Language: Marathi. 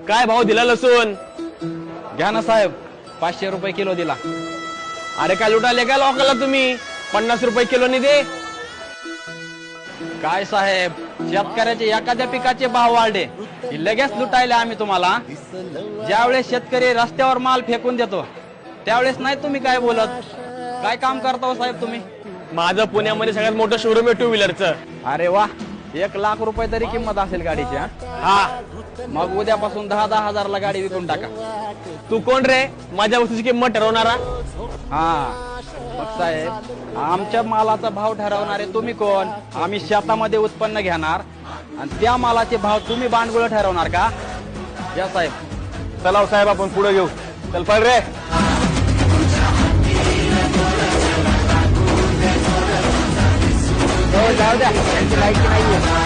काय भाव दिला लसूण? घ्या ना साहेब, 500 रुपये किलो दिला. अरे काय लुटाले काय लोकांना तुम्ही? 50 रुपये किलोनी दे. काय साहेब, शेतकऱ्याचे एखाद्या पिकाचे भाव वाढले की लगेच लुटायले आम्ही तुम्हाला. ज्यावेळेस शेतकरी रस्त्यावर माल फेकून देतो त्यावेळेस नाही तुम्ही काय बोलत. काय काम करता हो साहेब तुम्ही? माझं पुण्यामध्ये सगळ्यात मोठं शोरूम आहे टू व्हीलरचं. अरे वा, 1,00,000 रुपये तरी किंमत असेल गाडीची. हा, मग उद्यापासून 10-10 हजारला गाडी विकून टाका. तू कोण रे माझ्या वस्तूची किंमत ठरवणारा? हा, मग साहेब आमच्या मालाचा भाव ठरवणारे तुम्ही कोण? आम्ही शेतामध्ये उत्पन्न घेणार आणि त्या मालाचे भाव तुम्ही बांडगुळ ठरवणार का? या साहेब. चला साहेब आपण पुढे घेऊ. चल पळ रे. जाऊ द्या, त्यांची लायकी नाहीये.